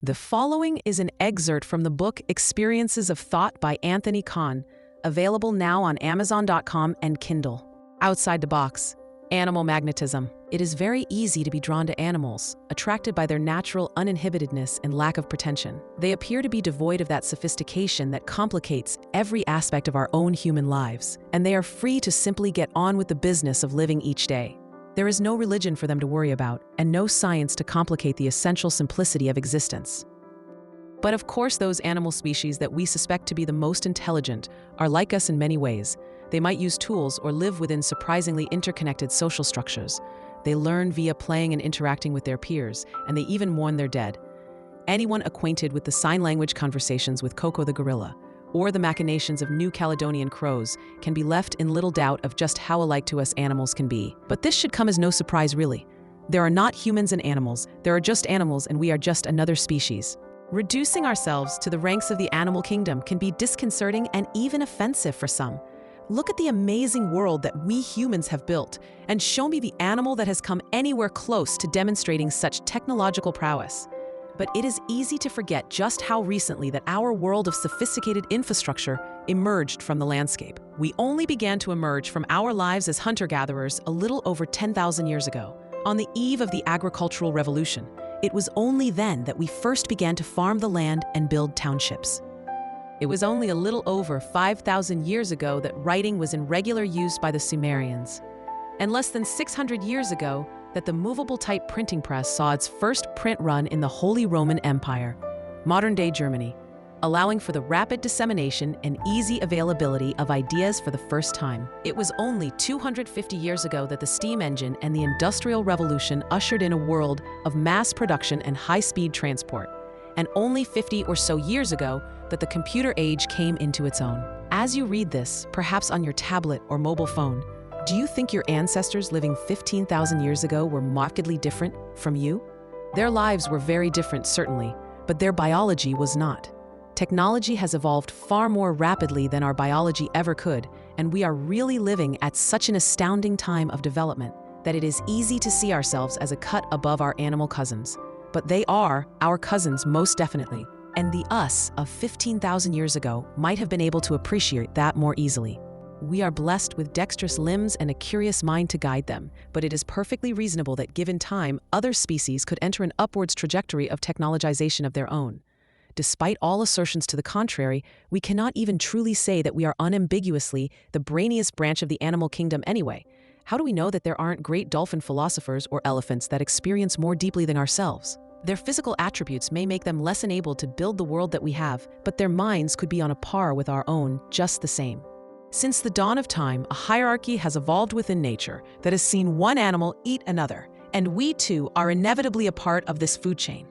The following is an excerpt from the book Experiences of Thought by Anthony Kahn, available now on Amazon.com and Kindle. Outside the box. Animal magnetism. It is very easy to be drawn to animals, attracted by their natural uninhibitedness and lack of pretension. They appear to be devoid of that sophistication that complicates every aspect of our own human lives, and they are free to simply get on with the business of living each day. There is no religion for them to worry about, and no science to complicate the essential simplicity of existence. But of course, those animal species that we suspect to be the most intelligent are like us in many ways. They might use tools or live within surprisingly interconnected social structures. They learn via playing and interacting with their peers, and they even mourn their dead. Anyone acquainted with the sign language conversations with Coco the gorilla, or the machinations of New Caledonian crows, can be left in little doubt of just how alike to us animals can be. But this should come as no surprise, really. There are not humans and animals, there are just animals, and we are just another species. Reducing ourselves to the ranks of the animal kingdom can be disconcerting and even offensive for some. Look at the amazing world that we humans have built, and show me the animal that has come anywhere close to demonstrating such technological prowess. But it is easy to forget just how recently that our world of sophisticated infrastructure emerged from the landscape. We only began to emerge from our lives as hunter-gatherers a little over 10,000 years ago, on the eve of the agricultural revolution. It was only then that we first began to farm the land and build townships. It was only a little over 5,000 years ago that writing was in regular use by the Sumerians, and less than 600 years ago that the movable type printing press saw its first print run in the Holy Roman Empire, modern-day Germany, allowing for the rapid dissemination and easy availability of ideas for the first time. It was only 250 years ago that the steam engine and the Industrial Revolution ushered in a world of mass production and high-speed transport, and only 50 or so years ago that the computer age came into its own. As you read this, perhaps on your tablet or mobile phone, do you think your ancestors living 15,000 years ago were markedly different from you? Their lives were very different, certainly, but their biology was not. Technology has evolved far more rapidly than our biology ever could, and we are really living at such an astounding time of development that it is easy to see ourselves as a cut above our animal cousins. But they are our cousins most definitely, and the us of 15,000 years ago might have been able to appreciate that more easily. We are blessed with dexterous limbs and a curious mind to guide them, but it is perfectly reasonable that given time, other species could enter an upwards trajectory of technologization of their own. Despite all assertions to the contrary, we cannot even truly say that we are unambiguously the brainiest branch of the animal kingdom anyway. How do we know that there aren't great dolphin philosophers or elephants that experience more deeply than ourselves? Their physical attributes may make them less enabled to build the world that we have, but their minds could be on a par with our own just the same. Since the dawn of time, a hierarchy has evolved within nature that has seen one animal eat another, and we too are inevitably a part of this food chain.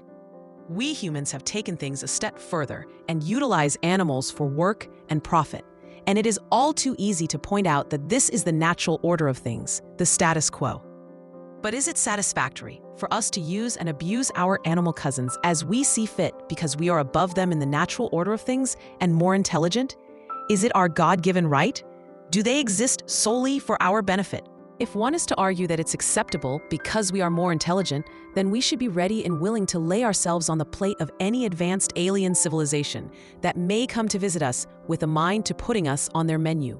We humans have taken things a step further and utilize animals for work and profit, and it is all too easy to point out that this is the natural order of things, the status quo. But is it satisfactory for us to use and abuse our animal cousins as we see fit because we are above them in the natural order of things and more intelligent? Is it our God-given right? Do they exist solely for our benefit? If one is to argue that it's acceptable because we are more intelligent, then we should be ready and willing to lay ourselves on the plate of any advanced alien civilization that may come to visit us with a mind to putting us on their menu.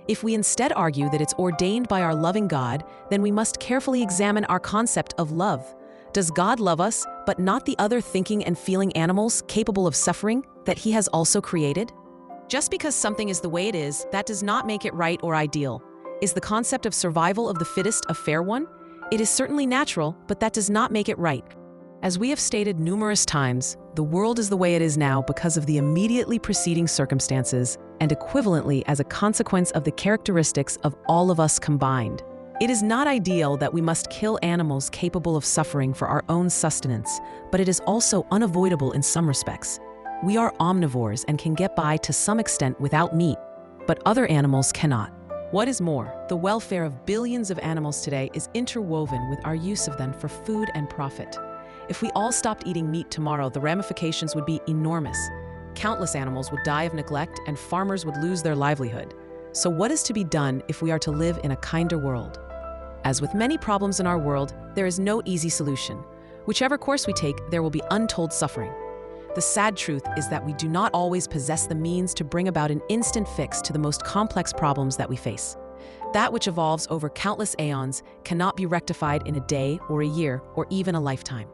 If we instead argue that it's ordained by our loving God, then we must carefully examine our concept of love. Does God love us, but not the other thinking and feeling animals capable of suffering that He has also created? Just because something is the way it is, that does not make it right or ideal. Is the concept of survival of the fittest a fair one? It is certainly natural, but that does not make it right. As we have stated numerous times, the world is the way it is now because of the immediately preceding circumstances, and equivalently as a consequence of the characteristics of all of us combined. It is not ideal that we must kill animals capable of suffering for our own sustenance, but it is also unavoidable in some respects. We are omnivores and can get by to some extent without meat, but other animals cannot. What is more, the welfare of billions of animals today is interwoven with our use of them for food and profit. If we all stopped eating meat tomorrow, the ramifications would be enormous. Countless animals would die of neglect and farmers would lose their livelihood. So what is to be done if we are to live in a kinder world? As with many problems in our world, there is no easy solution. Whichever course we take, there will be untold suffering. The sad truth is that we do not always possess the means to bring about an instant fix to the most complex problems that we face. That which evolves over countless aeons cannot be rectified in a day or a year or even a lifetime.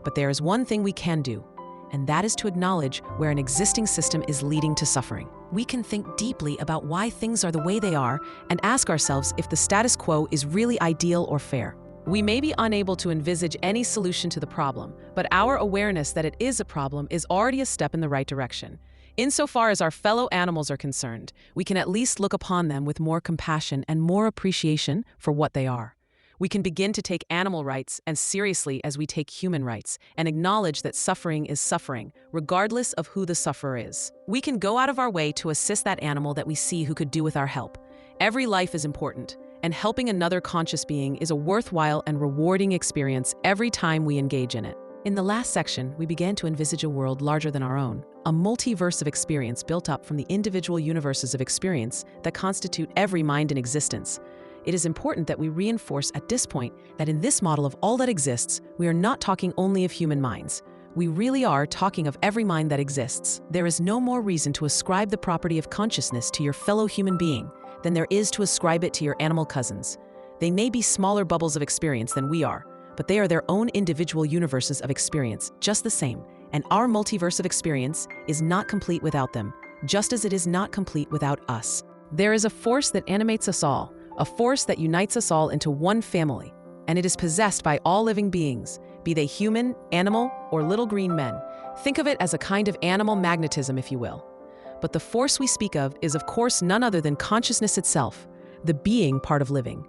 But there is one thing we can do, and that is to acknowledge where an existing system is leading to suffering. We can think deeply about why things are the way they are and ask ourselves if the status quo is really ideal or fair. We may be unable to envisage any solution to the problem, but our awareness that it is a problem is already a step in the right direction. Insofar as our fellow animals are concerned, we can at least look upon them with more compassion and more appreciation for what they are. We can begin to take animal rights as seriously as we take human rights and acknowledge that suffering is suffering, regardless of who the sufferer is. We can go out of our way to assist that animal that we see who could do with our help. Every life is important, and helping another conscious being is a worthwhile and rewarding experience every time we engage in it. In the last section, we began to envisage a world larger than our own, a multiverse of experience built up from the individual universes of experience that constitute every mind in existence. It is important that we reinforce at this point that in this model of all that exists, we are not talking only of human minds. We really are talking of every mind that exists. There is no more reason to ascribe the property of consciousness to your fellow human being than there is to ascribe it to your animal cousins. They may be smaller bubbles of experience than we are, but they are their own individual universes of experience, just the same. And our multiverse of experience is not complete without them, just as it is not complete without us. There is a force that animates us all, a force that unites us all into one family, and it is possessed by all living beings, be they human, animal, or little green men. Think of it as a kind of animal magnetism, if you will. But the force we speak of is, of course, none other than consciousness itself, the being part of living.